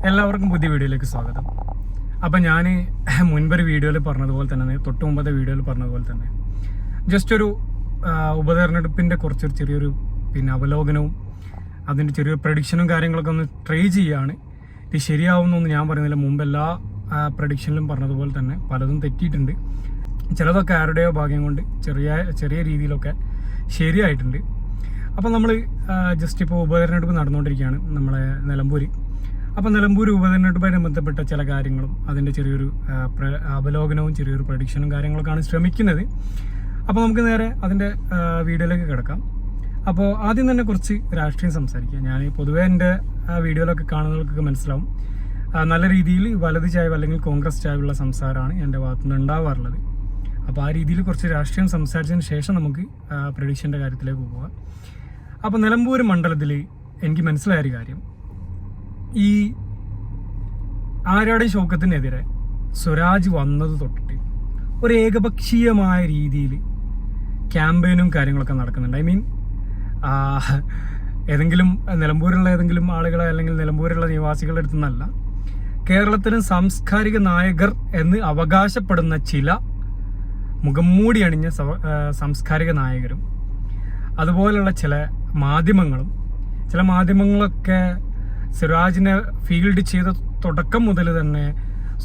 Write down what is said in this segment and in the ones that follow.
എല്ലാവർക്കും പുതിയ വീഡിയോയിലേക്ക് സ്വാഗതം. അപ്പം ഞാൻ മുൻപൊരു വീഡിയോയിൽ പറഞ്ഞതുപോലെ തന്നെ, തൊട്ട് മുമ്പത്തെ വീഡിയോയിൽ പറഞ്ഞതുപോലെ തന്നെ, ജസ്റ്റ് ഒരു ഉപതെരഞ്ഞെടുപ്പിൻ്റെ കുറച്ചൊരു ചെറിയൊരു അവലോകനവും അതിൻ്റെ ചെറിയൊരു പ്രഡിക്ഷനും കാര്യങ്ങളൊക്കെ ഒന്ന് ട്രൈ ചെയ്യുകയാണ്. ഇത് ശരിയാവുന്നൊന്നും ഞാൻ പറയുന്നില്ല. മുമ്പ് എല്ലാ പ്രഡിക്ഷനിലും പറഞ്ഞതുപോലെ തന്നെ പലതും തെറ്റിയിട്ടുണ്ട്. ചിലതൊക്കെ ആരുടെയോ ഭാഗ്യം കൊണ്ട് ചെറിയ രീതിയിലൊക്കെ ശരിയായിട്ടുണ്ട്. അപ്പോൾ നമ്മൾ ജസ്റ്റ് ഇപ്പോൾ ഉപതെരഞ്ഞെടുപ്പ് നടന്നുകൊണ്ടിരിക്കുകയാണ് നമ്മളെ നിലമ്പൂർ. അപ്പോൾ നിലമ്പൂർ ഉപതെരഞ്ഞെടുപ്പുമായി ബന്ധപ്പെട്ട ചില കാര്യങ്ങളും അതിൻ്റെ ചെറിയൊരു അവലോകനവും ചെറിയൊരു പ്രഡിക്ഷനും കാര്യങ്ങളൊക്കെയാണ് ശ്രമിക്കുന്നത്. അപ്പോൾ നമുക്ക് നേരെ അതിൻ്റെ വീഡിയോയിലേക്ക് കിടക്കാം. അപ്പോൾ ആദ്യം തന്നെ കുറച്ച് രാഷ്ട്രീയം സംസാരിക്കാം. ഞാൻ പൊതുവേ എൻ്റെ വീഡിയോയിലൊക്കെ കാണുന്നവർക്കൊക്കെ മനസ്സിലാവും, നല്ല രീതിയിൽ വലത് ചായ്വ് അല്ലെങ്കിൽ കോൺഗ്രസ് ചായ്വുള്ള സംസാരമാണ് എൻ്റെ ഭാഗത്തുനിന്ന് ഉണ്ടാവാറുള്ളത്. അപ്പോൾ ആ രീതിയിൽ കുറച്ച് രാഷ്ട്രീയം സംസാരിച്ചതിന് ശേഷം നമുക്ക് പ്രഡിക്ഷൻ്റെ കാര്യത്തിലേക്ക് പോകാം. അപ്പോൾ നിലമ്പൂർ മണ്ഡലത്തിൽ എനിക്ക് മനസ്സിലായൊരു കാര്യം, ഈ ആര്യാടൻ ഷൗക്കത്തിനെതിരെ സ്വരാജ് വന്നത് തൊട്ടിട്ട് ഒരു ഏകപക്ഷീയമായ രീതിയിൽ ക്യാമ്പയിനും കാര്യങ്ങളൊക്കെ നടക്കുന്നുണ്ട്. ഐ മീൻ ഏതെങ്കിലും നിലമ്പൂരുള്ള ഏതെങ്കിലും ആളുകളെ അല്ലെങ്കിൽ നിലമ്പൂരുള്ള നിവാസികളുടെ അടുത്തു നിന്നല്ല, കേരളത്തിന് സാംസ്കാരിക നായകർ എന്ന് അവകാശപ്പെടുന്ന ചില മുഖംമൂടി അണിഞ്ഞ സാംസ്കാരിക നായകരും അതുപോലുള്ള ചില മാധ്യമങ്ങളൊക്കെ സ്വരാജിനെ ഫീൽഡ് ചെയ്ത തുടക്കം മുതൽ തന്നെ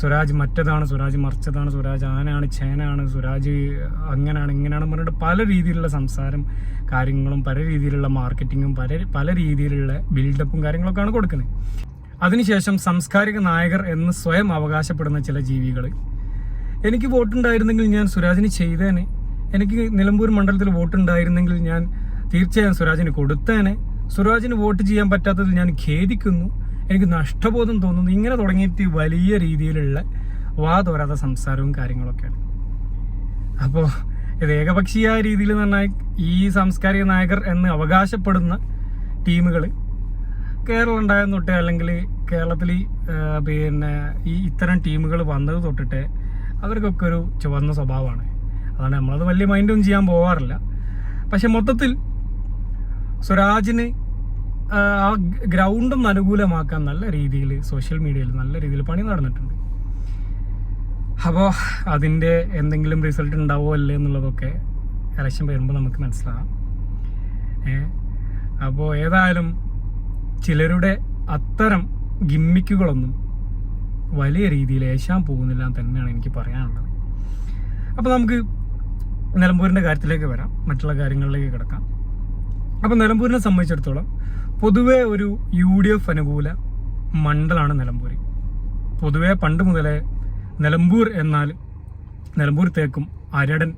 സ്വരാജ് മറ്റതാണ്, സ്വരാജ് മറിച്ചതാണ്, സ്വരാജ് ആനാണ് ചേനാണ്, സ്വരാജ് അങ്ങനെയാണ് ഇങ്ങനെയാണ് പറഞ്ഞിട്ട് പല രീതിയിലുള്ള സംസാരം കാര്യങ്ങളും പല രീതിയിലുള്ള മാർക്കറ്റിങ്ങും പല രീതിയിലുള്ള ബിൽഡപ്പും കാര്യങ്ങളൊക്കെയാണ് കൊടുക്കുന്നത്. അതിനുശേഷം സാംസ്കാരിക നായകർ എന്ന് സ്വയം അവകാശപ്പെടുന്ന ചില ജീവികൾ, എനിക്ക് വോട്ടുണ്ടായിരുന്നെങ്കിൽ ഞാൻ സ്വരാജിന് ചെയ്തേനെ, എനിക്ക് നിലമ്പൂർ മണ്ഡലത്തിൽ വോട്ടുണ്ടായിരുന്നെങ്കിൽ ഞാൻ തീർച്ചയായും സ്വരാജിന് കൊടുത്തേനെ, സ്വരാജിന് വോട്ട് ചെയ്യാൻ പറ്റാത്തതിൽ ഞാൻ ഖേദിക്കുന്നു, എനിക്ക് നഷ്ടബോധം തോന്നുന്നു, ഇങ്ങനെ തുടങ്ങിയിട്ട് വലിയ രീതിയിലുള്ള തോരാത്ത സംസാരവും കാര്യങ്ങളൊക്കെയാണ്. അപ്പോൾ ഇത് ഏകപക്ഷീയമായ രീതിയിൽ എന്ന് പറഞ്ഞാൽ ഈ സാംസ്കാരിക നായകർ എന്ന് അവകാശപ്പെടുന്ന ടീമുകൾ കേരളം ഉണ്ടായത് തൊട്ടേ അല്ലെങ്കിൽ കേരളത്തിൽ ഈ ഇത്തരം ടീമുകൾ വന്നത് തൊട്ടിട്ട് അവർക്കൊക്കെ ഒരു ചുവന്ന സ്വഭാവമാണ്. അതുകൊണ്ട് നമ്മളത് വലിയ മൈൻഡൊന്നും ചെയ്യാൻ പോകാറില്ല. പക്ഷെ മൊത്തത്തിൽ സ്വരാജിന് ആ ഗ്രൗണ്ടൊന്ന് അനുകൂലമാക്കാൻ നല്ല രീതിയിൽ സോഷ്യൽ മീഡിയയിൽ നല്ല രീതിയിൽ പണി നടന്നിട്ടുണ്ട്. അപ്പോൾ അതിൻ്റെ എന്തെങ്കിലും റിസൾട്ട് ഉണ്ടാവുമോ അല്ലേ എന്നുള്ളതൊക്കെ ഇലക്ഷൻ വരുമ്പോൾ നമുക്ക് മനസ്സിലാകാം. അപ്പോൾ ഏതായാലും ചിലരുടെ അത്തരം ഗിമ്മിക്കുകളൊന്നും വലിയ രീതിയിൽ ഏശാൻ പോകുന്നില്ല എന്ന് തന്നെയാണ് എനിക്ക് പറയാനുള്ളത്. അപ്പോൾ നമുക്ക് നിലമ്പൂരിൻ്റെ കാര്യത്തിലേക്ക് വരാം, മറ്റുള്ള കാര്യങ്ങളിലേക്ക് കിടക്കാം. അപ്പോൾ നിലമ്പൂരിനെ സംബന്ധിച്ചിടത്തോളം പൊതുവേ ഒരു UDF അനുകൂല മണ്ഡലമാണ് നിലമ്പൂർ. പൊതുവേ പണ്ട് മുതലേ നിലമ്പൂർ എന്നാൽ നിലമ്പൂർ തേക്കും ആര്യാടൻ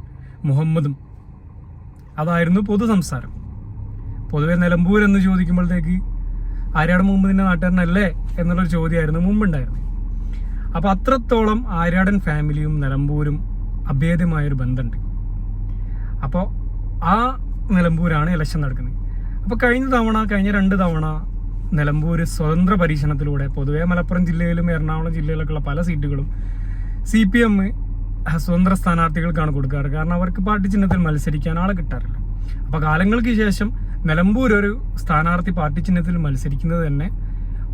മുഹമ്മദും അതായിരുന്നു പൊതു സംസാരം. പൊതുവെ നിലമ്പൂർ എന്ന് ചോദിക്കുമ്പോഴത്തേക്ക് ആര്യാടൻ മുഹമ്മദിൻ്റെ നാട്ടുകാരനല്ലേ എന്നുള്ളൊരു ചോദ്യമായിരുന്നു മുമ്പുണ്ടായിരുന്നത്. അപ്പോൾ അത്രത്തോളം ആര്യാടൻ ഫാമിലിയും നിലമ്പൂരും അഭേദ്യമായൊരു ബന്ധമുണ്ട്. അപ്പോൾ ആ നിലമ്പൂരാണ് ഇലക്ഷൻ നടക്കുന്നത്. അപ്പോൾ കഴിഞ്ഞ 2 തവണ നിലമ്പൂർ സ്വതന്ത്ര പരീക്ഷണത്തിലൂടെ പൊതുവേ മലപ്പുറം ജില്ലയിലും എറണാകുളം ജില്ലയിലൊക്കെയുള്ള പല സീറ്റുകളും CPM സ്വതന്ത്ര സ്ഥാനാർത്ഥികൾക്കാണ് കൊടുക്കാറ്. കാരണം അവർക്ക് പാർട്ടി ചിഹ്നത്തിൽ മത്സരിക്കാൻ ആളെ കിട്ടാറില്ല. അപ്പോൾ കാലങ്ങൾക്ക് ശേഷം നിലമ്പൂർ ഒരു സ്ഥാനാർത്ഥി പാർട്ടി ചിഹ്നത്തിൽ മത്സരിക്കുന്നത് തന്നെ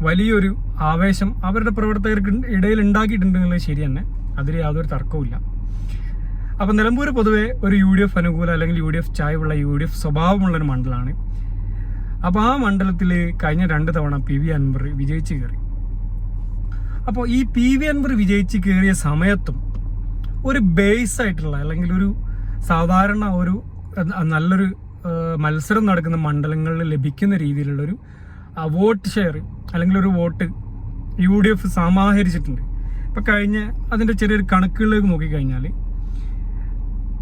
വലിയൊരു ആവേശം അവരുടെ പ്രവർത്തകർക്ക് ഇടയിൽ ഉണ്ടാക്കിയിട്ടുണ്ടെന്നുള്ളത് ശരി തന്നെ, അതിൽ യാതൊരു തർക്കവുമില്ല. അപ്പം നിലമ്പൂർ പൊതുവെ ഒരു UDF അനുകൂല അല്ലെങ്കിൽ UDF ചായ്വുള്ള UDF സ്വഭാവമുള്ളൊരു മണ്ഡലമാണ്. അപ്പോൾ ആ മണ്ഡലത്തിൽ കഴിഞ്ഞ 2 തവണ PV അൻവർ വിജയിച്ച് കയറി. അപ്പോൾ ഈ PV അൻവർ വിജയിച്ച് കയറിയ സമയത്തും ഒരു ബേസ് ആയിട്ടുള്ള അല്ലെങ്കിൽ ഒരു സാധാരണ ഒരു നല്ലൊരു മത്സരം നടക്കുന്ന മണ്ഡലങ്ങളിൽ ലഭിക്കുന്ന രീതിയിലുള്ളൊരു വോട്ട് ഷെയർ അല്ലെങ്കിൽ ഒരു വോട്ട് UDF സമാഹരിച്ചിട്ടുണ്ട്. ഇപ്പം കഴിഞ്ഞ അതിൻ്റെ ചെറിയൊരു കണക്കുകളിലേക്ക് നോക്കിക്കഴിഞ്ഞാൽ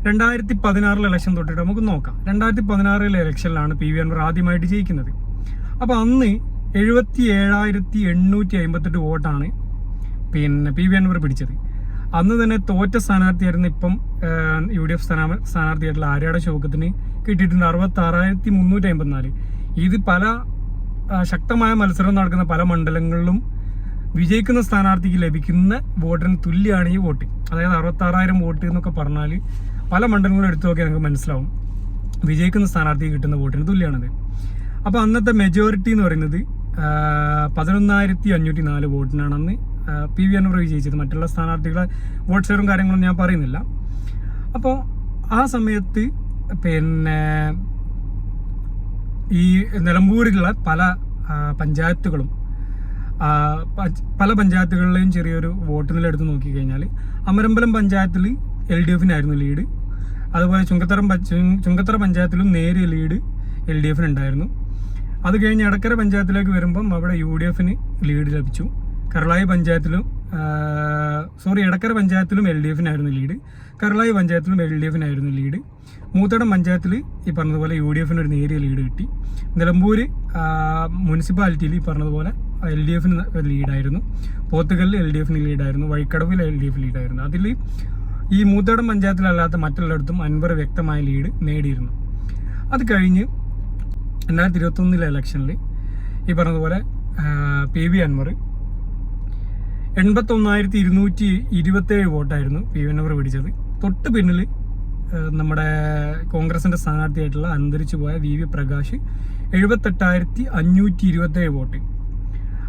2016 ഇലക്ഷൻ തൊട്ടിട്ട് നമുക്ക് നോക്കാം. 2016 ഇലക്ഷനിലാണ് PV അൻവർ ആദ്യമായിട്ട് ജയിക്കുന്നത്. അപ്പോൾ അന്ന് 77,858 വോട്ടാണ് PV അൻവർ പിടിച്ചത്. അന്ന് തന്നെ തോറ്റ സ്ഥാനാർത്ഥിയായിരുന്നു ഇപ്പം UDF സ്ഥാനാർത്ഥിയായിട്ടുള്ള ആര്യാടൻ ഷൗക്കത്തിന് കിട്ടിയിട്ടുണ്ട് 66,354. ഇത് പല ശക്തമായ മത്സരം നടക്കുന്ന പല മണ്ഡലങ്ങളിലും വിജയിക്കുന്ന സ്ഥാനാർത്ഥിക്ക് ലഭിക്കുന്ന വോട്ടിന് തുല്യമാണ് ഈ വോട്ട്. അതായത് 66,000 വോട്ട് എന്നൊക്കെ പറഞ്ഞാൽ പല മണ്ഡലങ്ങളും എടുത്തു നോക്കിയാൽ നമുക്ക് മനസ്സിലാവും വിജയിക്കുന്ന സ്ഥാനാർത്ഥിക്ക് കിട്ടുന്ന വോട്ടിന് തുല്യമാണത്. അപ്പോൾ അന്നത്തെ മെജോറിറ്റി എന്ന് പറയുന്നത് 11,504 വോട്ടിനാണ് അന്ന് PV അൻവർ വിജയിച്ചത്. മറ്റുള്ള സ്ഥാനാർത്ഥികളെ വോട്ട് ഷെയറും കാര്യങ്ങളൊന്നും ഞാൻ പറയുന്നില്ല. അപ്പോൾ ആ സമയത്ത് പിന്നെ ഈ നിലമ്പൂരിലുള്ള പല പഞ്ചായത്തുകളിലെയും ചെറിയൊരു വോട്ട് നില എടുത്ത് നോക്കിക്കഴിഞ്ഞാൽ അമരമ്പലം പഞ്ചായത്തിൽ LDF-നായിരുന്നു ലീഡ്. അതുപോലെ ചുങ്കത്തറ പഞ്ചായത്തിലും നേരിയ ലീഡ് LDF-നുണ്ടായിരുന്നു. അത് കഴിഞ്ഞ് എടക്കര പഞ്ചായത്തിലേക്ക് വരുമ്പം അവിടെ UDF-ന് ലീഡ് ലഭിച്ചു. കർളായി പഞ്ചായത്തിലും എടക്കര പഞ്ചായത്തിലും LDF-നായിരുന്നു ലീഡ്. കർളായി പഞ്ചായത്തിലും LDF-നായിരുന്നു ലീഡ്. മൂത്തടം പഞ്ചായത്തിൽ ഈ പറഞ്ഞതുപോലെ UDF-ന് ഒരു നേരിയ ലീഡ് കിട്ടി. നിലമ്പൂർ മുനിസിപ്പാലിറ്റിയിൽ ഈ പറഞ്ഞതുപോലെ LDF-ന് ലീഡായിരുന്നു. പോത്തുകല്ലിൽ LDF-ന് ലീഡായിരുന്നു. വഴിക്കടവിൽ LDF ലീഡായിരുന്നു. അതിൽ ഈ മൂത്തടം പഞ്ചായത്തിലല്ലാത്ത മറ്റുള്ളിടത്തും അൻവർ വ്യക്തമായ ലീഡ് നേടിയിരുന്നു. അത് കഴിഞ്ഞ് 2021 ഇലക്ഷനിൽ ഈ പറഞ്ഞതുപോലെ PV അൻവർ 81,227 വോട്ടായിരുന്നു PV അൻവർ പിടിച്ചത്. തൊട്ട് പിന്നിൽ നമ്മുടെ കോൺഗ്രസിന്റെ സ്ഥാനാർത്ഥിയായിട്ടുള്ള അന്തരിച്ചു പോയ VV പ്രകാശ് 78,527 വോട്ട്.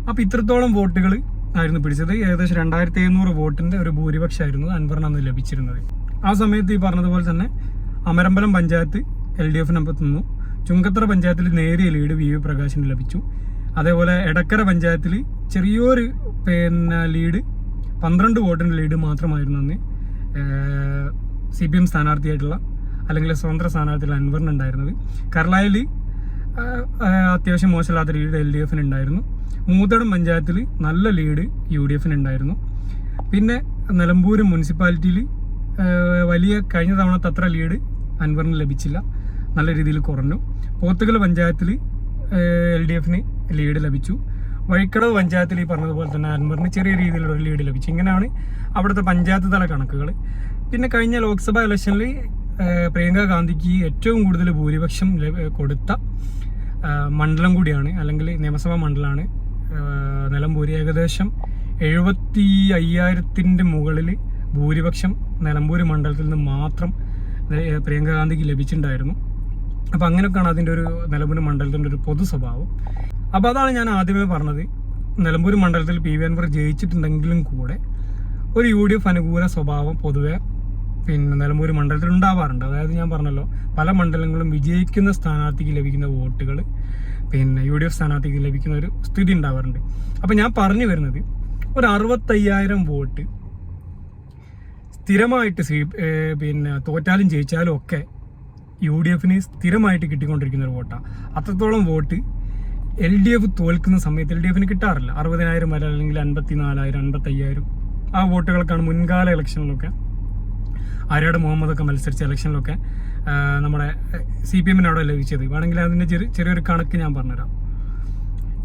അപ്പോൾ ഇത്രത്തോളം വോട്ടുകൾ ആയിരുന്നു പിടിച്ചത്. ഏകദേശം 2,700 വോട്ടിന്റെ ഒരു ഭൂരിപക്ഷമായിരുന്നു അൻവറിന് അന്ന് ലഭിച്ചിരുന്നത്. ആ സമയത്ത് ഈ പറഞ്ഞതുപോലെ തന്നെ അമരമ്പലം പഞ്ചായത്ത് LDF-നൊപ്പം നിന്നു. ചുങ്കത്തറ പഞ്ചായത്തിൽ നേരിയ ലീഡ് VV പ്രകാശിന് ലഭിച്ചു. അതേപോലെ എടക്കര പഞ്ചായത്തിൽ ചെറിയൊരു ലീഡ് 12 വോട്ടിന്റെ ലീഡ് മാത്രമായിരുന്നു അന്ന് CPM സ്ഥാനാർത്ഥിയായിട്ടുള്ള അല്ലെങ്കിൽ സ്വതന്ത്ര സ്ഥാനാർത്ഥിയുള്ള അൻവറിനുണ്ടായിരുന്നത്. കർളായിൽ അത്യാവശ്യം മോശമില്ലാത്ത ലീഡ് LDF-നുണ്ടായിരുന്നു. മൂത്തടം പഞ്ചായത്തിൽ നല്ല ലീഡ് UDF-നുണ്ടായിരുന്നു. പിന്നെ നിലമ്പൂർ മുനിസിപ്പാലിറ്റിയിൽ വലിയ കഴിഞ്ഞ തവണത്തെ അത്ര ലീഡ് അൻവറിന് ലഭിച്ചില്ല, നല്ല രീതിയിൽ കുറഞ്ഞു. പോത്തുകൽ പഞ്ചായത്തിൽ LDF-ന് ലീഡ് ലഭിച്ചു. വഴിക്കടവ് പഞ്ചായത്തിൽ ഈ പറഞ്ഞതുപോലെ തന്നെ അൻവറിന് ചെറിയ രീതിയിലുള്ള ലീഡ് ലഭിച്ചു. ഇങ്ങനെയാണ് അവിടുത്തെ പഞ്ചായത്ത് തല കണക്കുകൾ. പിന്നെ കഴിഞ്ഞ ലോക്സഭാ ഇലക്ഷനിൽ പ്രിയങ്ക ഗാന്ധിക്ക് ഏറ്റവും കൂടുതൽ ഭൂരിപക്ഷം കൊടുത്ത മണ്ഡലം കൂടിയാണ്, അല്ലെങ്കിൽ നിയമസഭാ മണ്ഡലമാണ് നിലമ്പൂർ. ഏകദേശം 75,000 മുകളിൽ ഭൂരിപക്ഷം നിലമ്പൂർ മണ്ഡലത്തിൽ നിന്ന് മാത്രം പ്രിയങ്ക ഗാന്ധിക്ക് ലഭിച്ചിട്ടുണ്ടായിരുന്നു. അപ്പോൾ അങ്ങനെയൊക്കെയാണ് അതിൻ്റെ ഒരു നിലമ്പൂർ മണ്ഡലത്തിൻ്റെ ഒരു പൊതു സ്വഭാവം. അപ്പോൾ അതാണ് ഞാൻ ആദ്യമേ പറഞ്ഞത്, നിലമ്പൂർ മണ്ഡലത്തിൽ PV അൻവർ ജയിച്ചിട്ടുണ്ടെങ്കിലും കൂടെ ഒരു UDF അനുകൂല സ്വഭാവം പൊതുവെ നിലമ്പൂർ മണ്ഡലത്തിൽ ഉണ്ടാവാറുണ്ട്. അതായത് ഞാൻ പറഞ്ഞല്ലോ, പല മണ്ഡലങ്ങളും വിജയിക്കുന്ന സ്ഥാനാർത്ഥിക്ക് ലഭിക്കുന്ന വോട്ടുകൾ UDF സ്ഥാനാർത്ഥിക്ക് ലഭിക്കുന്ന ഒരു സ്ഥിതി ഉണ്ടാവാറുണ്ട്. അപ്പം ഞാൻ പറഞ്ഞു വരുന്നത്, ഒരു 65,000 വോട്ട് സ്ഥിരമായിട്ട് തോറ്റാലും ജയിച്ചാലും ഒക്കെ UDF-ന് സ്ഥിരമായിട്ട് കിട്ടിക്കൊണ്ടിരിക്കുന്ന ഒരു വോട്ടാണ്. അത്രത്തോളം വോട്ട് LDF തോൽക്കുന്ന സമയത്ത് LDF-ന് കിട്ടാറില്ല. 60,000 വരെ, അല്ലെങ്കിൽ 54,000, 55,000 ആ വോട്ടുകൾക്കാണ് മുൻകാല ഇലക്ഷനിലൊക്കെ ആര്യാട് മുഹമ്മദൊക്കെ മത്സരിച്ച ഇലക്ഷനിലൊക്കെ നമ്മുടെ CPM-ന് അവിടെ ലഭിച്ചത്. വേണമെങ്കിൽ അതിൻ്റെ ചെറിയൊരു കണക്ക് ഞാൻ പറഞ്ഞുതരാം.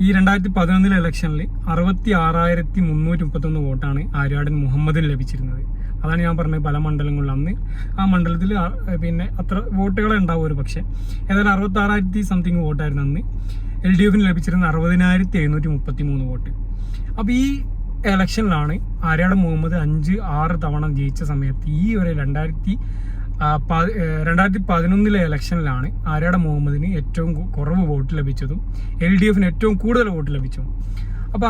ഈ 2011 ഇലക്ഷനിൽ 66,331 വോട്ടാണ് ആര്യാടൻ മുഹമ്മദിന് ലഭിച്ചിരുന്നത്. അതാണ് ഞാൻ പറഞ്ഞത്, പല മണ്ഡലങ്ങളിലും അന്ന് ആ മണ്ഡലത്തിൽ അത്ര വോട്ടുകളെ ഉണ്ടാവും ഒരു പക്ഷേ. ഏതായാലും 66,000 സംതിങ് വോട്ടായിരുന്നു അന്ന്. LDF-ന് ലഭിച്ചിരുന്ന 60,733 വോട്ട്. അപ്പോൾ ഈ ഇലക്ഷനിലാണ് ആര്യാടൻ മുഹമ്മദ് 5-6 തവണ ജയിച്ച സമയത്ത് ഈ ഒരു 2011 ഇലക്ഷനിലാണ് ആര്യാടൻ മുഹമ്മദിന് ഏറ്റവും കുറവ് വോട്ട് ലഭിച്ചതും LDF-ന് ഏറ്റവും കൂടുതൽ വോട്ട് ലഭിച്ചതും. അപ്പോൾ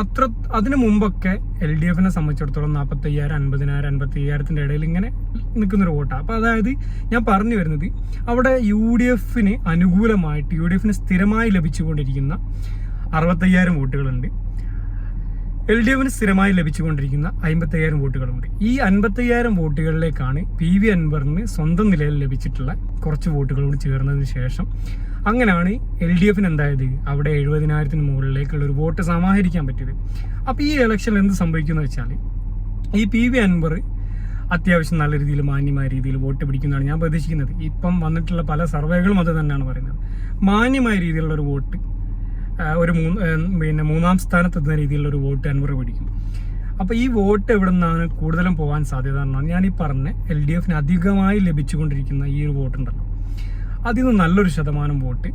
അതിനു മുമ്പൊക്കെ LDF-നെ സംബന്ധിച്ചിടത്തോളം 45,000, 50,000, 55,000 ഇടയിൽ ഇങ്ങനെ നിൽക്കുന്നൊരു വോട്ടാണ്. അപ്പോൾ അതായത് ഞാൻ പറഞ്ഞു വരുന്നത്, അവിടെ UDF-ന് അനുകൂലമായിട്ട് UDF-ന് സ്ഥിരമായി ലഭിച്ചുകൊണ്ടിരിക്കുന്ന 65,000 വോട്ടുകളുണ്ട്. LDF-ന് സ്ഥിരമായി ലഭിച്ചുകൊണ്ടിരിക്കുന്ന 55,000 വോട്ടുകളുണ്ട്. ഈ 55,000 വോട്ടുകളിലേക്കാണ് PV അൻവറിന് സ്വന്തം നിലയിൽ ലഭിച്ചിട്ടുള്ള കുറച്ച് വോട്ടുകൾ കൂടി ചേർന്നതിന് ശേഷം അങ്ങനെയാണ് LDF-ന് എന്തായത് അവിടെ 70,000 മുകളിലേക്കുള്ള ഒരു വോട്ട് സമാഹരിക്കാൻ പറ്റിയത്. അപ്പോൾ ഈ ഇലക്ഷനിൽ എന്ത് സംഭവിക്കുന്നു വെച്ചാൽ, ഈ PV അൻവർ അത്യാവശ്യം നല്ല രീതിയിൽ മാന്യമായ രീതിയിൽ വോട്ട് പിടിക്കുന്നതാണ് ഞാൻ പ്രതീക്ഷിക്കുന്നത്. ഇപ്പം വന്നിട്ടുള്ള പല സർവേകളും അത് തന്നെയാണ് പറയുന്നത്. മാന്യമായ രീതിയിലുള്ള ഒരു വോട്ട്, ഒരു മൂന്നാം സ്ഥാനത്തെത്തുന്ന രീതിയിലുള്ള ഒരു വോട്ട് അൻവർ പിടിക്കും. അപ്പോൾ ഈ വോട്ട് എവിടെ നിന്നാണ് കൂടുതലും പോകാൻ സാധ്യത എന്നാണ് ഞാൻ ഈ പറഞ്ഞ LDF-ന് അധികമായി ലഭിച്ചുകൊണ്ടിരിക്കുന്ന ഈ ഒരു വോട്ടുണ്ടല്ലോ, അതിൽ നിന്ന് നല്ലൊരു ശതമാനം വോട്ട്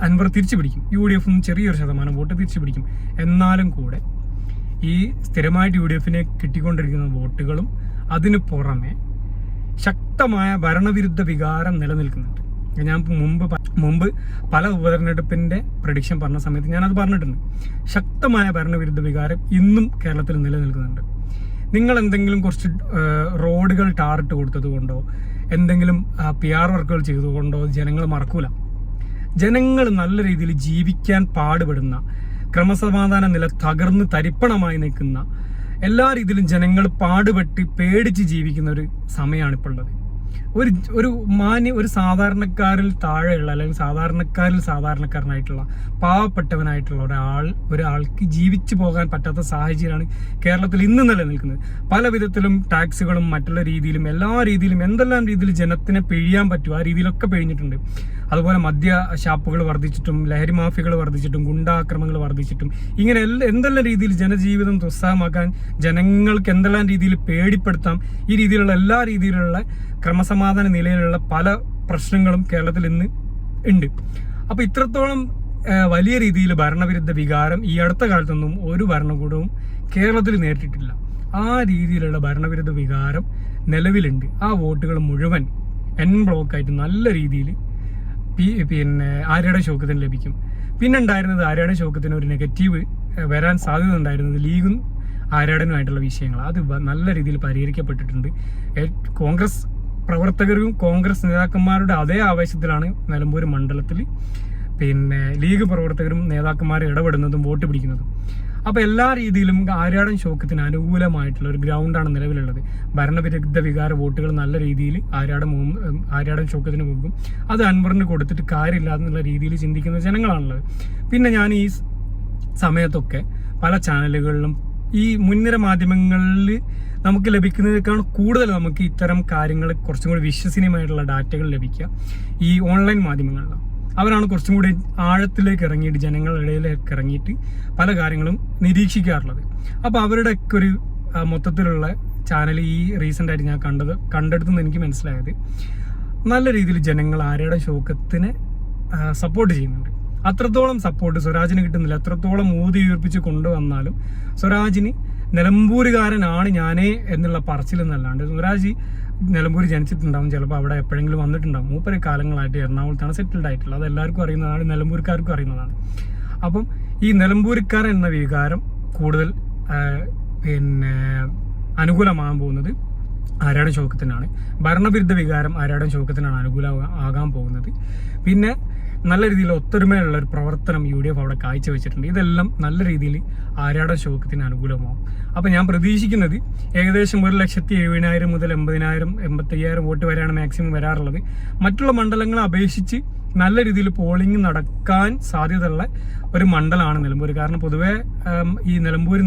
അൻവർ തിരിച്ചു പിടിക്കും. UDF-ന് ചെറിയൊരു ശതമാനം വോട്ട് തിരിച്ചു പിടിക്കും. എന്നാലും കൂടെ ഈ സ്ഥിരമായിട്ട് UDF-നെ കിട്ടിക്കൊണ്ടിരിക്കുന്ന വോട്ടുകളും അതിന് പുറമെ ശക്തമായ ഭരണവിരുദ്ധ വികാരം നിലനിൽക്കുന്നുണ്ട്. ഞാൻ മുമ്പ് പല ഉപതെരഞ്ഞെടുപ്പിൻ്റെ പ്രഡിക്ഷൻ പറഞ്ഞ സമയത്ത് ഞാനത് പറഞ്ഞിട്ടുണ്ട്. ശക്തമായ ഭരണവിരുദ്ധ വികാരം ഇന്നും കേരളത്തിൽ നിലനിൽക്കുന്നുണ്ട്. നിങ്ങൾ എന്തെങ്കിലും കുറച്ച് റോഡുകൾ ടാറിട്ട് കൊടുത്തത് കൊണ്ടോ എന്തെങ്കിലും PR വർക്കുകൾ ചെയ്തുകൊണ്ടോ ജനങ്ങൾ മറക്കൂല. ജനങ്ങൾ നല്ല രീതിയിൽ ജീവിക്കാൻ പാടുപെടുന്ന, ക്രമസമാധാന നില തകർന്ന് തരിപ്പണമായി നിൽക്കുന്ന, എല്ലാ രീതിയിലും ജനങ്ങൾ പാടുപെട്ട് പേടിച്ച് ജീവിക്കുന്ന ഒരു സമയമാണിപ്പോൾ ഉള്ളത്. ഒരു സാധാരണക്കാരിൽ താഴെയുള്ള അല്ലെങ്കിൽ സാധാരണക്കാരനായിട്ടുള്ള പാവപ്പെട്ടവനായിട്ടുള്ള ഒരാൾക്ക് ജീവിച്ചു പോകാൻ പറ്റാത്ത സാഹചര്യമാണ് കേരളത്തിൽ ഇന്ന് നിലനിൽക്കുന്നത്. പല വിധത്തിലും ടാക്സുകളും മറ്റുള്ള രീതിയിലും എല്ലാ രീതിയിലും എന്തെല്ലാം രീതിയിൽ ജനത്തിനെ പിഴിയാൻ പറ്റും ആ രീതിയിലൊക്കെ പിഴിഞ്ഞിട്ടുണ്ട്. അതുപോലെ മദ്യ ഷാപ്പുകൾ വർദ്ധിച്ചിട്ടും ലഹരി മാഫിയകൾ വർദ്ധിച്ചിട്ടും ഗുണ്ടാക്രമങ്ങൾ വർദ്ധിച്ചിട്ടും ഇങ്ങനെ എന്തെല്ലാം രീതിയിൽ ജനജീവിതം ദുസ്സഹമാക്കാൻ, ജനങ്ങൾക്ക് എന്തെല്ലാം രീതിയിൽ പേടിപ്പെടുത്താം, ഈ രീതിയിലുള്ള എല്ലാ രീതിയിലുള്ള ക്രമസമാധാന നിലയിലുള്ള പല പ്രശ്നങ്ങളും കേരളത്തിൽ ഇന്ന് ഉണ്ട്. അപ്പോൾ ഇത്രത്തോളം വലിയ രീതിയിൽ ഭരണവിരുദ്ധ വികാരം ഈ അടുത്ത കാലത്തൊന്നും ഒരു ഭരണകൂടവും കേരളത്തിൽ നേരിട്ടിട്ടില്ല. ആ രീതിയിലുള്ള ഭരണവിരുദ്ധ വികാരം നിലവിലുണ്ട്. ആ വോട്ടുകൾ മുഴുവൻ ബ്ലോക്കായിട്ട് നല്ല രീതിയിൽ ആര്യാടൻ ഷൗക്കത്തിന് ലഭിക്കും. പിന്നെ ഉണ്ടായിരുന്നത് ആര്യാടൻ ഷൗക്കത്തിന് ഒരു നെഗറ്റീവ് വരാൻ സാധ്യത ഉണ്ടായിരുന്നത് ലീഗും ആര്യാടനുമായിട്ടുള്ള വിഷയങ്ങൾ. അത് നല്ല രീതിയിൽ പരിഹരിക്കപ്പെട്ടിട്ടുണ്ട്. കോൺഗ്രസ് പ്രവർത്തകരും കോൺഗ്രസ് നേതാക്കന്മാരുടെ അതേ ആവേശത്തിലാണ് നിലമ്പൂർ മണ്ഡലത്തിൽ ലീഗ് പ്രവർത്തകരും നേതാക്കന്മാരും ഇടപെടുന്നതും വോട്ട് പിടിക്കുന്നതും. അപ്പോൾ എല്ലാ രീതിയിലും ആര്യാടൻ ഷൗക്കത്തിന് അനുകൂലമായിട്ടുള്ള ഒരു ഗ്രൗണ്ടാണ് നിലവിലുള്ളത്. ഭരണവിരുദ്ധ വികാര വോട്ടുകൾ നല്ല രീതിയിൽ ആര്യാടൻ ഷൗക്കത്തിന് പോകും. അത് അൻവറിന് കൊടുത്തിട്ട് കാര്യമില്ല എന്നുള്ള രീതിയിൽ ചിന്തിക്കുന്ന ജനങ്ങളാണുള്ളത്. പിന്നെ ഞാൻ ഈ സമയത്തൊക്കെ പല ചാനലുകളിലും ഈ മുൻനിര മാധ്യമങ്ങളിൽ നമുക്ക് ലഭിക്കുന്നതിനേക്കാൾ കൂടുതൽ നമുക്ക് ഇത്തരം കാര്യങ്ങൾ കുറച്ചും കൂടി വിശ്വസനീയമായിട്ടുള്ള ഡാറ്റകൾ ലഭിക്കുക ഈ ഓൺലൈൻ മാധ്യമങ്ങളിലാണ്. അവരാണ് കുറച്ചും കൂടി ആഴത്തിലേക്ക് ഇറങ്ങിയിട്ട് ജനങ്ങളുടെ ഇടയിലേക്ക് ഇറങ്ങിയിട്ട് പല കാര്യങ്ങളും നിരീക്ഷിക്കാറുള്ളത്. അപ്പോൾ അവരുടെയൊക്കെ ഒരു മൊത്തത്തിലുള്ള ചാനൽ ഈ റീസെൻ്റായിട്ട് ഞാൻ കണ്ടെടുത്തെന്ന് എനിക്ക് മനസ്സിലായത് നല്ല രീതിയിൽ ജനങ്ങൾ ആര്യാടൻ ഷൗക്കത്തിനെ സപ്പോർട്ട് ചെയ്യുന്നുണ്ട്. അത്രത്തോളം സപ്പോർട്ട് സ്വരാജിന് കിട്ടുന്നില്ല. എത്രത്തോളം ഉയർപ്പിച്ച് കൊണ്ടുവന്നാലും സ്വരാജിന് നിലമ്പൂരുകാരനാണ് ഞാനേ എന്നുള്ള പറച്ചിലെന്നല്ലാണ്ട് സ്വരാജ് നിലമ്പൂർ ജനിച്ചിട്ടുണ്ടാവും, ചിലപ്പോൾ അവിടെ എപ്പോഴെങ്കിലും വന്നിട്ടുണ്ടാവും. മൂപ്പര് കാലങ്ങളായിട്ട് എറണാകുളത്താണ് സെറ്റിൽഡ് ആയിട്ടുള്ളത്. അത് എല്ലാവർക്കും അറിയുന്നതാണ്, നിലമ്പൂർക്കാർക്കും അറിയുന്നതാണ്. അപ്പം ഈ നിലമ്പൂർക്കാരൻ എന്ന വികാരം കൂടുതൽ അനുകൂലമാകാൻ പോകുന്നത് ആര്യാടൻ ഷൗക്കത്തിനാണ്. ഭരണവിരുദ്ധ വികാരം ആര്യാടൻ ഷൗക്കത്തിനാണ് അനുകൂലമാകാൻ പോകുന്നത്. പിന്നെ നല്ല രീതിയിൽ ഒത്തൊരുമയുള്ള ഒരു പ്രവർത്തനം UDF അവിടെ കാഴ്ചവെച്ചിട്ടുണ്ട്. ഇതെല്ലാം നല്ല രീതിയിൽ ആര്യാടൻ ഷൗക്കത്തിന് അനുകൂലമാകും. അപ്പോൾ ഞാൻ പ്രതീക്ഷിക്കുന്നത് ഏകദേശം 1,70,000 മുതൽ 80,000 85,000 വോട്ട് വരെയാണ് മാക്സിമം വരാറുള്ളത്. മറ്റുള്ള മണ്ഡലങ്ങളെ അപേക്ഷിച്ച് നല്ല രീതിയിൽ പോളിംഗ് നടക്കാൻ സാധ്യതയുള്ള ഒരു മണ്ഡലമാണ് നിലമ്പൂർ. കാരണം പൊതുവെ ഈ നിലമ്പൂർ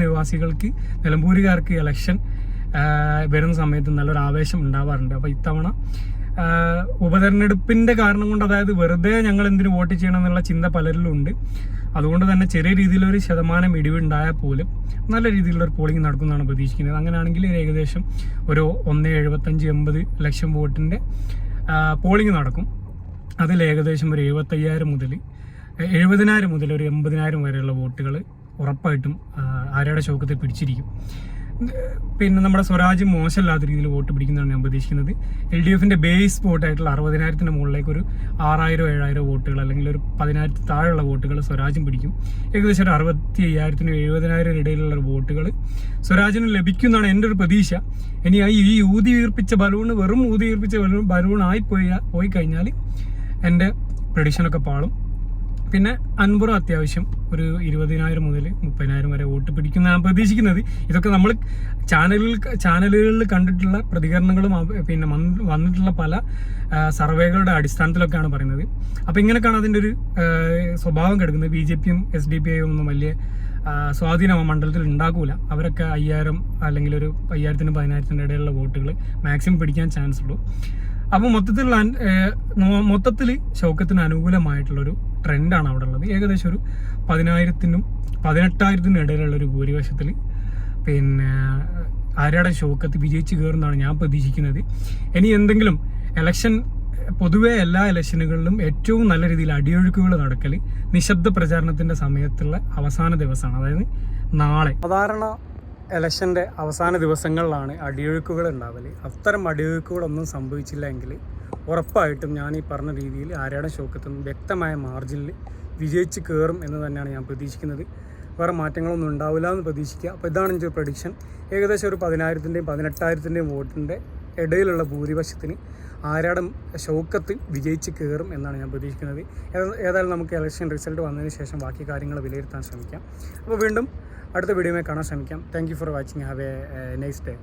നിലമ്പൂരുകാർക്ക് ഇലക്ഷൻ വരുന്ന സമയത്ത് നല്ലൊരു ആവേശം ഉണ്ടാവാറുണ്ട്. അപ്പോൾ ഇത്തവണ ഉപതെരഞ്ഞെടുപ്പിന്റെ കാരണം കൊണ്ട്, അതായത് വെറുതെ ഞങ്ങൾ എന്തിനു വോട്ട് ചെയ്യണം എന്നുള്ള ചിന്ത പലരിലും ഉണ്ട്. അതുകൊണ്ട് തന്നെ ചെറിയ രീതിയിലൊരു ശതമാനം ഇടിവുണ്ടായാൽ പോലും നല്ല രീതിയിലുള്ള ഒരു പോളിംഗ് നടക്കുമെന്നാണ് പ്രതീക്ഷിക്കുന്നത്. അങ്ങനെയാണെങ്കിൽ ഏകദേശം ഒരു 1.75-80 ലക്ഷം വോട്ടിൻ്റെ പോളിംഗ് നടക്കും. അതിൽ ഏകദേശം ഒരു 70,000 മുതൽ ഒരു 80,000 വരെയുള്ള വോട്ടുകൾ ഉറപ്പായിട്ടും ആര്യാടൻ ഷൗക്കത്തെ പിടിച്ചിരിക്കും. പിന്നെ നമ്മുടെ സ്വരാജ് മോശമില്ലാത്ത രീതിയിൽ വോട്ട് പിടിക്കുന്നതാണ് ഞാൻ പ്രതീക്ഷിക്കുന്നത്. LDFന്റെ ബേസ് വോട്ടായിട്ടുള്ള 60,000-ന് മുകളിലേക്ക് ഒരു 6,000-7,000 വോട്ടുകൾ അല്ലെങ്കിൽ ഒരു 10,000 താഴെയുള്ള വോട്ടുകൾ സ്വരാജും പിടിക്കും. ഏകദേശം ഒരു 65,000-നും 70,000 ഇടയിലുള്ള വോട്ടുകൾ സ്വരാജിന് ലഭിക്കുന്നതാണ് എൻ്റെ ഒരു പ്രതീക്ഷ. ഇനി ഈ ഊതിവീർപ്പിച്ച ബലൂൺ പോയി കഴിഞ്ഞാൽ എൻ്റെ പ്രഡിക്ഷനൊക്കെ പാളും. പിന്നെ അൻവർ അത്യാവശ്യം ഒരു 20,000 മുതൽ 30,000 വരെ വോട്ട് പിടിക്കുന്നതാണ് പ്രതീക്ഷിക്കുന്നത്. ഇതൊക്കെ നമ്മൾ ചാനലുകളിൽ കണ്ടിട്ടുള്ള പ്രതികരണങ്ങളും പിന്നെ വന്നിട്ടുള്ള പല സർവേകളുടെ അടിസ്ഥാനത്തിലൊക്കെയാണ് പറയുന്നത്. അപ്പോൾ ഇങ്ങനെയൊക്കെയാണ് അതിൻ്റെ ഒരു സ്വഭാവം കിടക്കുന്നത്. BJPയും SDPIയും ഒന്നും വലിയ സ്വാധീനം ആ മണ്ഡലത്തിൽ ഉണ്ടാകൂല. അവരൊക്കെ 5,000 അല്ലെങ്കിൽ ഒരു 5,000-നും 10,000-നും ഇടയിലുള്ള വോട്ടുകൾ മാക്സിമം പിടിക്കാൻ ചാൻസ് ഉള്ളൂ. അപ്പോൾ മൊത്തത്തിൽ ഷൗക്കത്തിന് അനുകൂലമായിട്ടുള്ളൊരു ട്രെൻഡാണ് അവിടെ ഉള്ളത്. ഏകദേശം ഒരു 10,000-നും 18,000-നും ഇടയിലുള്ള ഒരു ഭൂരിപക്ഷത്തിൽ പിന്നെ ആര്യാടൻ ഷൗക്കത്ത് വിജയിച്ച് കയറുന്നതാണ് ഞാൻ പ്രതീക്ഷിക്കുന്നത്. ഇനി എന്തെങ്കിലും പൊതുവെ എല്ലാ ഇലക്ഷനുകളിലും ഏറ്റവും നല്ല രീതിയിൽ അടിയൊഴുക്കുകൾ നടക്കൽ നിശബ്ദ പ്രചാരണത്തിൻ്റെ സമയത്തുള്ള അവസാന ദിവസമാണ്, അതായത് നാളെ. സാധാരണ ഇലക്ഷൻ്റെ അവസാന ദിവസങ്ങളിലാണ് അടിയൊഴുക്കുകൾ ഉണ്ടാവൽ. അത്തരം അടിയൊഴുക്കുകളൊന്നും സംഭവിച്ചില്ല എങ്കിൽ ഉറപ്പായിട്ടും ഞാൻ ഈ പറഞ്ഞ രീതിയിൽ ആര്യാടൻ ഷൗക്കത്ത് വ്യക്തമായ മാർജിനിൽ വിജയിച്ച് കയറും എന്ന് തന്നെയാണ് ഞാൻ പ്രതീക്ഷിക്കുന്നത്. വേറെ മാറ്റങ്ങളൊന്നും ഉണ്ടാവില്ല എന്ന് പ്രതീക്ഷിക്കുക. അപ്പോൾ ഇതാണ് എൻ്റെ ഒരു പ്രഡിക്ഷൻ. ഏകദേശം ഒരു 10,000-ൻ്റെയും 18,000-ൻ്റെയും വോട്ടിൻ്റെ ഇടയിലുള്ള ഭൂരിപക്ഷത്തിന് ആര്യാടൻ ഷൗക്കത്ത് വിജയിച്ച് കയറും എന്നാണ് ഞാൻ പ്രതീക്ഷിക്കുന്നത്. ഏതായാലും നമുക്ക് ഇലക്ഷൻ റിസൾട്ട് വന്നതിന് ശേഷം ബാക്കി കാര്യങ്ങൾ വിലയിരുത്താൻ ശ്രമിക്കാം. അപ്പോൾ വീണ്ടും അടുത്ത വീഡിയോയിൽ കാണാൻ ശ്രമിക്കാം. Thank you for watching. Have A nice day.